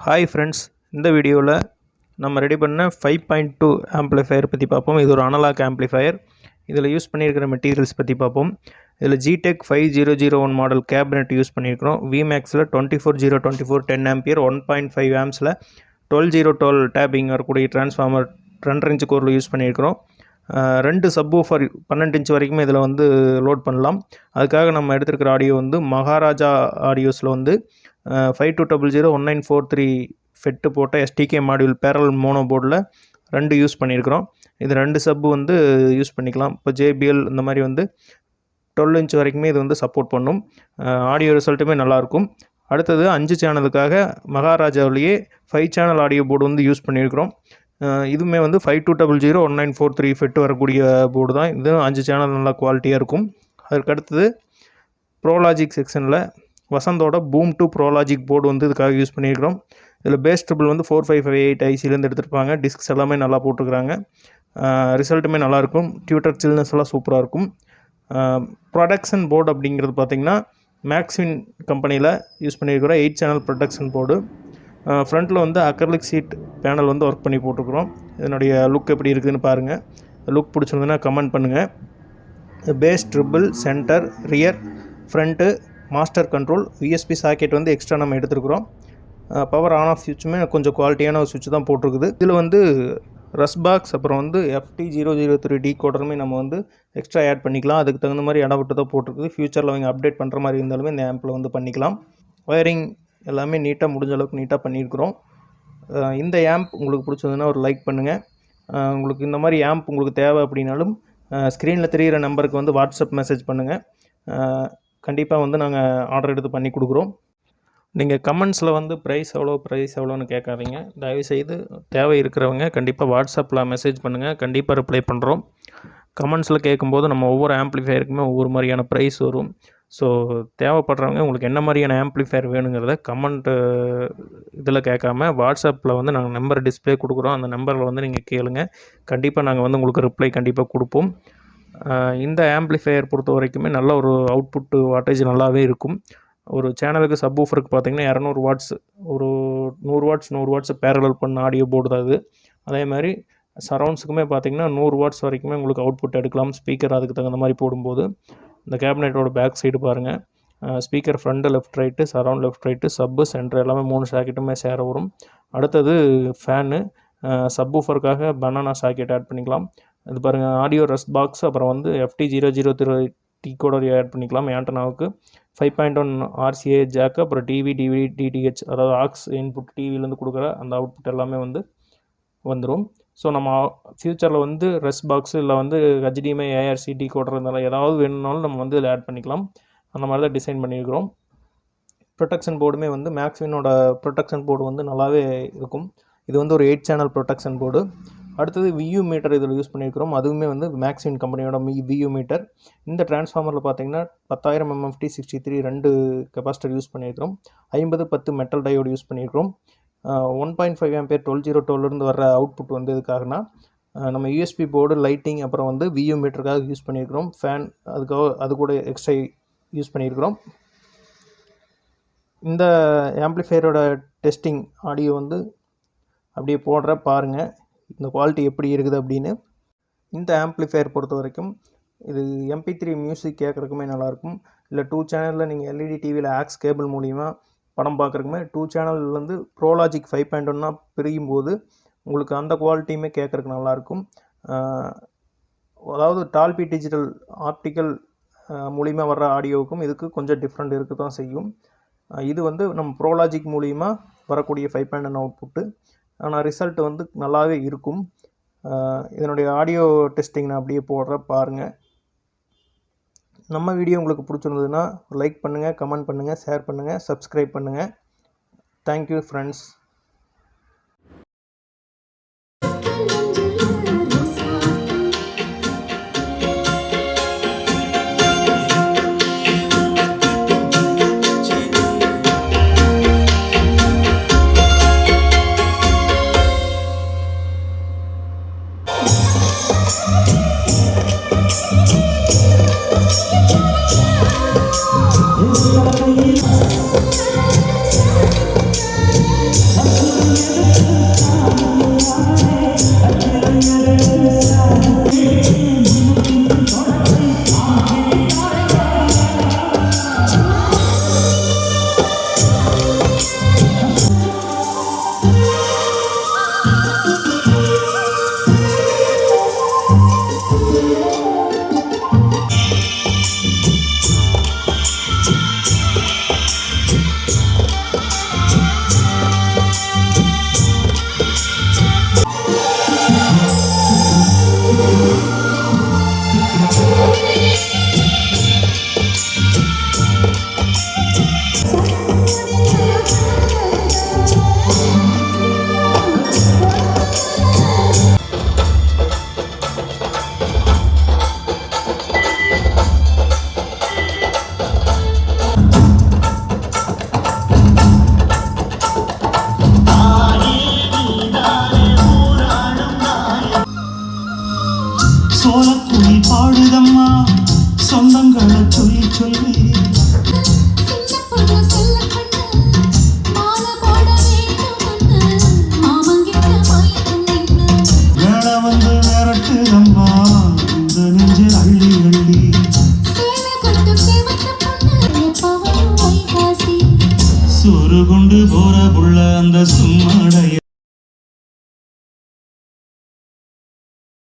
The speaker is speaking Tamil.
ஹாய் ஃப்ரெண்ட்ஸ், இந்த வீடியோவில் நம்ம ரெடி பண்ண 5.2 ஆம்ப்ளிஃபையர் பற்றி பார்ப்போம். இது ஒரு அனலாக் ஆம்ப்ளிஃபையர். இதில் யூஸ் பண்ணியிருக்கிற மெட்டீரியல்ஸ் பற்றி பார்ப்போம். இதில் ஜிடெக் 5001 மாடல் கேபினெட் யூஸ் பண்ணியிருக்கிறோம். விமேக்ஸில் 24024 10 ஆம்பியர் 1.5 ஆம்ஸில் 12012 டேப்பிங் வரக்கூடிய டிரான்ஸ்ஃபார்மர் 2.5 இன்ச் கோரில் யூஸ் பண்ணியிருக்கிறோம். 2 சப்வூஃபர் 12 இன்ச் வரைக்குமே இதில் லோட் பண்ணலாம். அதுக்காக நம்ம எடுத்துருக்கிற ஆடியோ மகாராஜா ஆடியோஸில் 52001943 ஃபெட்டு போட்ட எஸ்டிகே மாடியூல் பேரல் மோனோ போர்டில் 2 யூஸ் பண்ணியிருக்கிறோம். இது 2 சப்பு யூஸ் பண்ணிக்கலாம். இப்போ ஜேபிஎல் இந்த மாதிரி 12 இன்ச் வரைக்குமே இது சப்போர்ட் பண்ணும். ஆடியோ ரிசல்ட்டுமே நல்லாயிருக்கும். அடுத்தது 5 சேனலுக்காக மகாராஜாவிலேயே 5 சேனல் ஆடியோ போர்டு யூஸ் பண்ணியிருக்கிறோம். இதுவுமே 52001943 ஃபெட்டு வரக்கூடிய போர்டு தான். இதுவும் 5 சேனல் நல்லா குவாலிட்டியாக இருக்கும். அதுக்கு அடுத்தது ப்ரோலாஜிக் செக்ஷனில் வசந்தோட பூம் 2 ப்ரோலாஜிக் போர்டு இதுக்காக யூஸ் பண்ணியிருக்கிறோம். இதில் பேஸ் ட்ரிபிள் 4558 ஐசிலேருந்து எடுத்துருப்பாங்க. டிஸ்க்ஸ் எல்லாமே நல்லா போட்டுருக்குறாங்க. ரிசல்ட்டுமே நல்லாயிருக்கும். டியூட்டர் சில்னஸ் எல்லாம் சூப்பராக இருக்கும். ப்ரொடக்ஷன் போர்டு அப்படிங்கிறது பார்த்திங்கன்னா மேக்ஸ்வின் கம்பெனியில் யூஸ் பண்ணியிருக்கிறோம். 8 சேனல் ப்ரொடக்ஷன் போர்டு. ஃப்ரண்ட்டில் அக்ரலிக் சீட் பேனல் ஒர்க் பண்ணி போட்டுருக்குறோம். இதனுடைய லுக் எப்படி இருக்குதுன்னு பாருங்கள். லுக் பிடிச்சிருந்ததுன்னா கமெண்ட் பண்ணுங்கள். Bass triple centre rear front master control USB socket extra நம்ம எடுத்துருக்குறோம். பவர் ஆன் ஆஃப் சுவிட்சுமே கொஞ்சம் குவாலிட்டியான ஒரு சுவிட்ச் தான் போட்டிருக்குது. இதில் ரஸ் பாக்ஸ் அப்புறம் FT003 டீகோடருமே நம்ம எக்ஸ்ட்ரா ஆட் பண்ணிக்கலாம். அதுக்கு தகுந்த மாதிரி இடம் விட்டு தான் போட்டிருக்குது. ஃப்யூச்சரில் அவங்க அப்டேட் பண்ணுற மாதிரி இருந்தாலுமே இந்த ஆம்பில் பண்ணிக்கலாம். ஒயரிங் எல்லாமே நீட்டாக முடிஞ்ச அளவுக்கு நீட்டாக பண்ணியிருக்கிறோம். இந்த ஆம்ப் உங்களுக்கு பிடிச்சதுன்னா ஒரு லைக் பண்ணுங்கள். உங்களுக்கு இந்த மாதிரி ஆம்ப் உங்களுக்கு தேவை அப்படின்னாலும் ஸ்க்ரீனில் தெரிகிற நம்பருக்கு வாட்ஸ்அப் மெசேஜ் பண்ணுங்கள். கண்டிப்பாக நாங்கள் ஆர்டர் எடுத்து பண்ணி கொடுக்குறோம். நீங்கள் கமெண்ட்ஸில் ப்ரைஸ் எவ்வளோன்னு கேட்காதீங்க. தயவுசெய்து தேவை இருக்கிறவங்க கண்டிப்பாக வாட்ஸ்அப்பில் மெசேஜ் பண்ணுங்கள். கண்டிப்பாக ரிப்ளை பண்ணுறோம். கமெண்ட்ஸில் கேட்கும்போது நம்ம ஒவ்வொரு ஆம்ப்ளிஃபையருக்குமே ஒவ்வொரு மாதிரியான ப்ரைஸ் வரும். ஸோ தேவைப்படுறவங்க உங்களுக்கு என்ன மாதிரியான ஆம்ப்ளிஃபையர் வேணுங்கிறத கமெண்ட்டு இதில் கேட்காம வாட்ஸ்அப்பில் நாங்கள் நம்பர் டிஸ்பிளே கொடுக்குறோம். அந்த நம்பரில் நீங்கள் கேளுங்க. கண்டிப்பாக நாங்கள் உங்களுக்கு ரிப்ளை கண்டிப்பாக கொடுப்போம். இந்த ஆம்ப்ளிஃபையர் பொறுத்த வரைக்குமே நல்ல ஒரு அவுட்புட்டு வாட்டேஜ் நல்லாவே இருக்கும். ஒரு சேனலுக்கு சப்வூஃபருக்கு பார்த்திங்கன்னா 200 வாட்ஸ் ஒரு 100 வாட்ஸ் பேரலல் பண்ண ஆடியோ போர்டு தான் இது. அதே மாதிரி சரவுண்ட்ஸுக்குமே பார்த்திங்கன்னா 100 வாட்ஸ் வரைக்குமே உங்களுக்கு அவுட்புட் எடுக்கலாம். ஸ்பீக்கர் அதுக்கு தகுந்த மாதிரி போடும்போது இந்த கேபினெட்டோட பேக் சைடு பாருங்கள். Speaker front left right, surround left right, sub centre எல்லாமே 3 சாக்கெட்டுமே சேர வரும். அடுத்தது ஃபேனு, சப்வூஃபருக்காக பனானா சாக்கெட் ஆட் பண்ணிக்கலாம். இது பாருங்கள், ஆடியோ ரஸ் பாக்ஸ் அப்புறம் FT003 டீகோடர் ஆட் பண்ணிக்கலாம். ஆண்டனாவுக்கு 5.1 RCA ஜாக்கு, அப்புறம் டிவி டிவிடி டிடிஹெச், அதாவது ஆக்ஸ் இன்புட் டிவிலேருந்து கொடுக்குற அந்த அவுட்புட் எல்லாமே வந்துடும். ஸோ நம்ம ஃப்யூச்சரில் ரஸ் பாக்ஸு இல்லை HDMI ARC டீகோடர் இருந்தாலும் ஏதாவது வேணும்னாலும் நம்ம இதில் ஆட் பண்ணிக்கலாம். அந்த மாதிரி தான் டிசைன் பண்ணியிருக்கிறோம். ப்ரொடக்ஷன் போர்டுமே மேக்ஸ்வினோட ப்ரொடக்ஷன் போர்டு நல்லாவே இருக்கும். இது ஒரு 8 சேனல் ப்ரொடக்ஷன் போர்டு. அடுத்தது VU மீட்டர் இதில் யூஸ் பண்ணியிருக்கிறோம். அதுவுமே மேக்ஸ்வின் கம்பெனியோட VU மீட்டர். இந்த டிரான்ஸ்ஃபார்மரில் பார்த்தீங்கன்னா 10000 MFT 63 2 கெப்பாசிட்டர் யூஸ் பண்ணியிருக்கிறோம். 5010 மெட்டல் டயோடு யூஸ் பண்ணியிருக்கிறோம். 1.5 ஆம்பியர் 12012 வர அவுட்புட் எதுக்காகனா நம்ம USB போர்டு லைட்டிங் அப்புறம் VU மீட்டருக்காக யூஸ் பண்ணியிருக்கிறோம். ஃபேன் அது கூட எக்ஸ்ட்ரா யூஸ் பண்ணியிருக்கிறோம். இந்த ஆம்ப்ளிஃபையரோட டெஸ்டிங் ஆடியோ அப்படியே போடுற பாருங்கள் இந்த குவாலிட்டி எப்படி இருக்குது அப்படின்னு. இந்த ஆம்ப்ளிஃபையர் பொறுத்த வரைக்கும் இது MP3 மியூசிக் கேட்குறதுக்குமே நல்லாயிருக்கும். இல்லை 2 சேனலில் நீங்கள் LED டிவியில் ஆக்ஸ் கேபிள் மூலிமா படம் பார்க்குறக்குமே 2 சேனல் ப்ரோலாஜிக் 5.1 பிரியும் போது உங்களுக்கு அந்த குவாலிட்டியுமே கேட்குறதுக்கு நல்லாயிருக்கும். அதாவது டால்பி டிஜிட்டல் ஆப்டிக்கல் மூலிமா வர்ற ஆடியோவுக்கும் இதுக்கு கொஞ்சம் டிஃப்ரெண்ட் இருக்க தான் செய்யும். இது நம்ம ப்ரோலாஜிக் மூலிமா வரக்கூடிய 5.1 அவுட்புட்டு. ஆனால் ரிசல்ட் நல்லாவே இருக்கும். இதனுடைய ஆடியோ டெஸ்டிங் நான் அப்படியே போடுற பாருங்கள். நம்ம வீடியோ உங்களுக்கு பிடிச்சிருந்ததுன்னா லைக் பண்ணுங்கள், கமெண்ட் பண்ணுங்கள், ஷேர் பண்ணுங்கள், சப்ஸ்கிரைப் பண்ணுங்கள். Thank you friends. சோலக்குயில் பாடுதம்மா சொந்தங்களை சொல்லி சொல்லி. வேலை வந்து விரட்டுதம்மா இந்த நெஞ்சில் அள்ளி அள்ளி. சோறு கொண்டு போற புள்ள அந்த சும்மாடைய